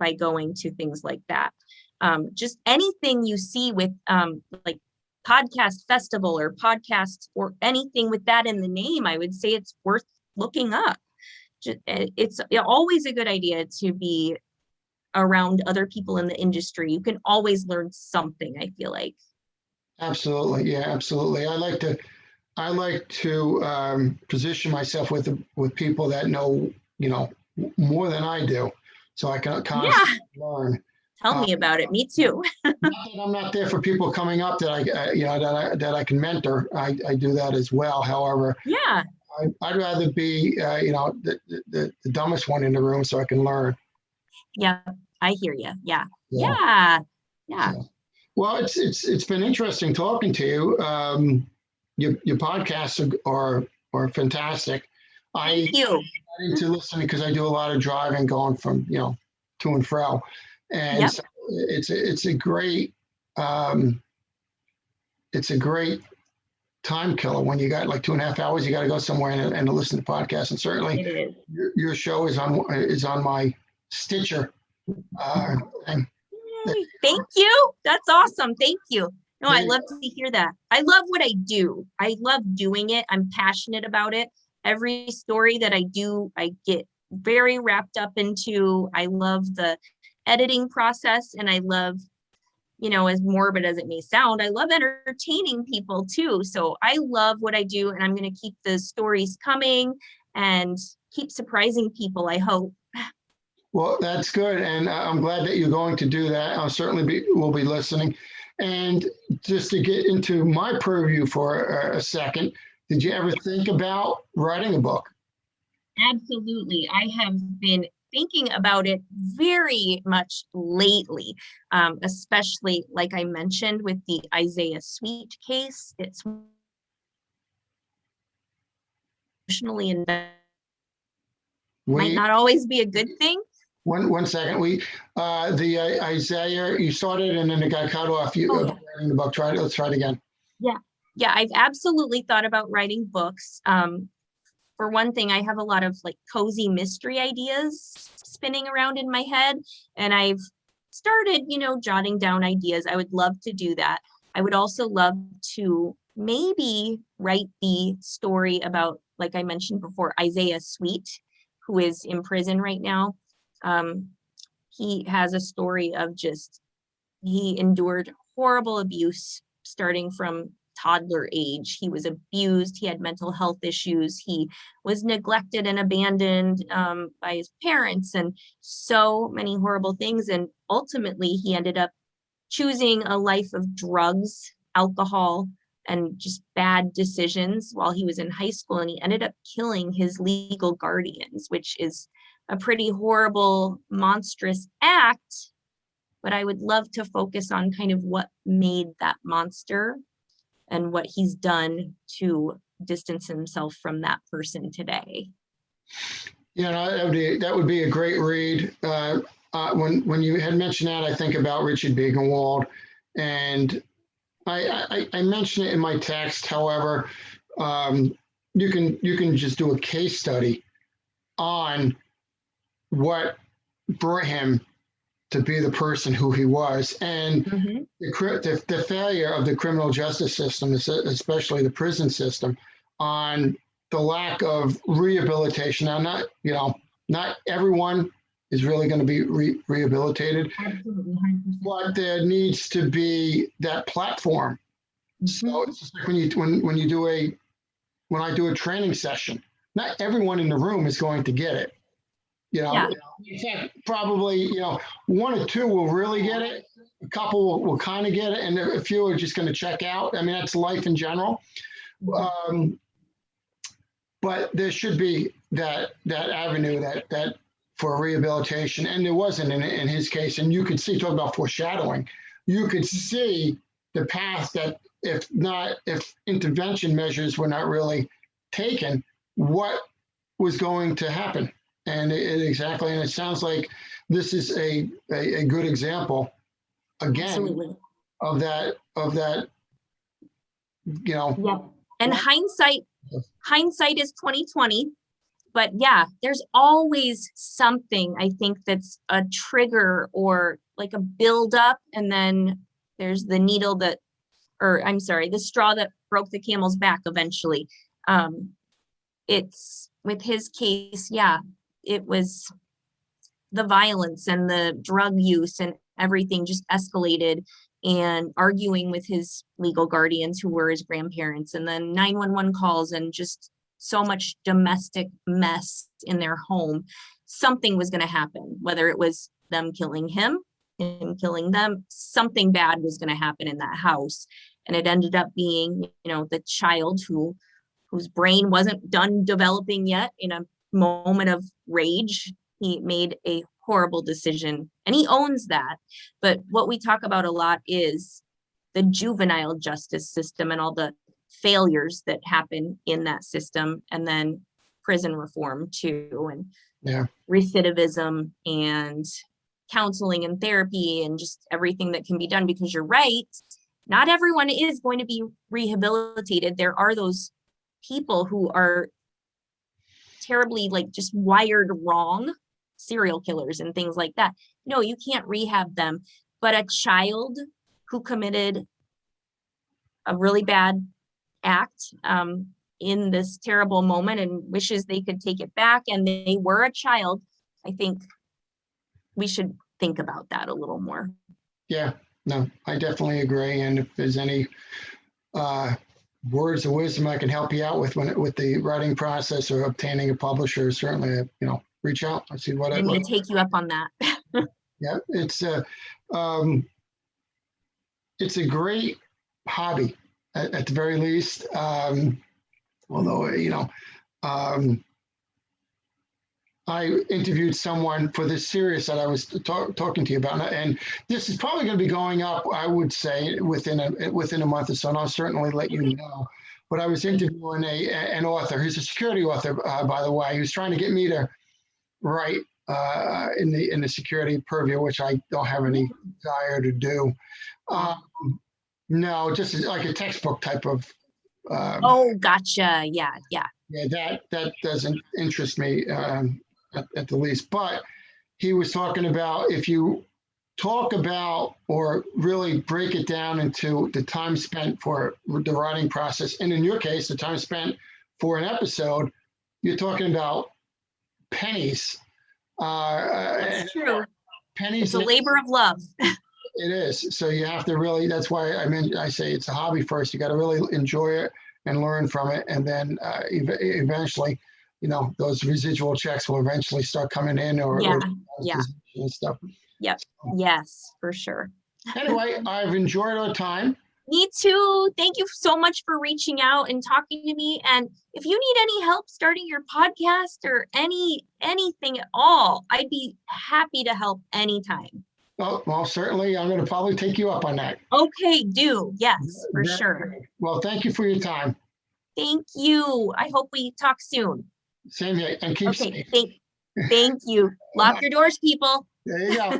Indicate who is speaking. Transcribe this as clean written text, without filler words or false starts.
Speaker 1: by going to things like that. Just anything you see with like podcast festival or podcasts or anything with that in the name, I would say it's worth looking up. It's always a good idea to be around other people in the industry. You can always learn something, I feel like.
Speaker 2: Absolutely. Yeah, absolutely. I like to position myself with people that know, more than I do, so I can constantly learn.
Speaker 1: Tell me about it. Me too.
Speaker 2: Not that I'm not there for people coming up that that I can mentor. I do that as well. However,
Speaker 1: Yeah.
Speaker 2: I'd rather be, the dumbest one in the room so I can learn.
Speaker 1: Yeah, I hear you. Yeah.
Speaker 2: Yeah.
Speaker 1: Yeah. Yeah.
Speaker 2: So, well, it's been interesting talking to you. Your podcasts are fantastic.
Speaker 1: Thank you.
Speaker 2: I need to listen because I do a lot of driving going from, to and fro. And
Speaker 1: Yep.
Speaker 2: so it's a great time killer when you got like 2.5 hours, you got to go somewhere and listen to podcasts. And certainly
Speaker 1: It is.
Speaker 2: your show is on my Stitcher. Thing.
Speaker 1: Yay. Thank you. That's awesome. Thank you. No, I love to hear that. I love what I do. I love doing it. I'm passionate about it. Every story that I do, I get very wrapped up into. I love the editing process, and I love, as morbid as it may sound, I love entertaining people too. So I love what I do, and I'm going to keep the stories coming and keep surprising people, I hope.
Speaker 2: Well, that's good. And I'm glad that you're going to do that. I'll certainly will be listening. And just to get into my purview for a second, did you ever think about writing a book?
Speaker 1: Absolutely. I have been thinking about it very much lately, especially like I mentioned with the Isaiah Sweet case. It's emotionally invested. Might not always be a good thing.
Speaker 2: One second. The Isaiah, you started and then it got cut off. Writing the book. Let's try it again.
Speaker 1: Yeah, I've absolutely thought about writing books. For one thing, I have a lot of like cozy mystery ideas spinning around in my head, and I've started, jotting down ideas. I would love to do that. I would also love to maybe write the story about, like I mentioned before, Isaiah Sweet, who is in prison right now. He has a story of he endured horrible abuse starting from toddler age. He was abused. He had mental health issues. He was neglected and abandoned by his parents, and so many horrible things. And ultimately, he ended up choosing a life of drugs, alcohol, and just bad decisions while he was in high school. And he ended up killing his legal guardians, which is a pretty horrible, monstrous act. But I would love to focus on kind of what made that monster and what he's done to distance himself from that person today.
Speaker 2: That would be a great read. When you had mentioned that, I think about Richard Biegenwald, and I mentioned it in my text. However, you can just do a case study on what brought him to be the person who he was, and the failure of the criminal justice system, especially the prison system, on the lack of rehabilitation. Now, not everyone is really going to be rehabilitated.
Speaker 1: Absolutely, 100%.
Speaker 2: But there needs to be that platform. So it's just like when I do a training session, not everyone in the room is going to get it. In fact, probably, one or two will really get it. A couple will kind of get it, and a few are just going to check out. I mean, that's life in general. But there should be that avenue that for rehabilitation, and there wasn't in his case. And you could see, talk about foreshadowing. You could see the path that if intervention measures were not really taken, what was going to happen. And exactly, and it sounds like this is a good example again.
Speaker 1: Absolutely.
Speaker 2: of that.
Speaker 1: Yeah. And hindsight is 2020. but yeah, there's always something I think that's a trigger or like a buildup, and then there's the needle that, or I'm sorry, the straw that broke the camel's back eventually. It's with his case, yeah, it was the violence and the drug use and everything just escalated, and arguing with his legal guardians who were his grandparents, and then 911 calls and just so much domestic mess in their home. Something was going to happen, whether it was them killing him killing them, something bad was going to happen in that house. And it ended up being, the child whose brain wasn't done developing yet. In a moment of rage, he made a horrible decision, and he owns that. But what we talk about a lot is the juvenile justice system and all the failures that happen in that system, and then prison reform too, and recidivism and counseling and therapy and just everything that can be done. Because you're right, not everyone is going to be rehabilitated. There are those people who are terribly just wired wrong, serial killers and things like that. No, you can't rehab them. But a child who committed a really bad act in this terrible moment and wishes they could take it back, and they were a child, I think we should think about that a little more.
Speaker 2: Yeah, no, I definitely agree. And if there's any words of wisdom I can help you out with with the writing process or obtaining a publisher, certainly, reach out. I see what
Speaker 1: I'm going to take you up on that.
Speaker 2: Yeah, it's a great hobby at the very least. Although, I interviewed someone for this series that I was talking to you about, and this is probably going to be going up, I would say, within a month or so, and I'll certainly let you know. But I was interviewing an author who's a security author, by the way, who's trying to get me to write in the security purview, which I don't have any desire to do. No, just like a textbook type of.
Speaker 1: Oh, gotcha. Yeah.
Speaker 2: Yeah, that doesn't interest me at the least. But he was talking about, if you talk about or really break it down into the time spent for the writing process, and in your case, the time spent for an episode, you're talking about pennies.
Speaker 1: That's true.
Speaker 2: Pennies.
Speaker 1: It's a labor of love.
Speaker 2: It is. So you have to really, that's why I say it's a hobby first. You got to really enjoy it and learn from it. And then eventually, those residual checks will eventually start coming in or and stuff.
Speaker 1: Yep. Yes, for sure.
Speaker 2: Anyway, I've enjoyed our time.
Speaker 1: Me too. Thank you so much for reaching out and talking to me. And if you need any help starting your podcast or anything at all, I'd be happy to help anytime.
Speaker 2: Well, certainly, I'm going to probably take you up on that.
Speaker 1: Okay, do. Yes, for sure.
Speaker 2: Well, thank you for your time.
Speaker 1: Thank you. I hope we talk soon.
Speaker 2: Same here. And keep safe.
Speaker 1: Thank you. Lock your doors, people.
Speaker 2: There you go.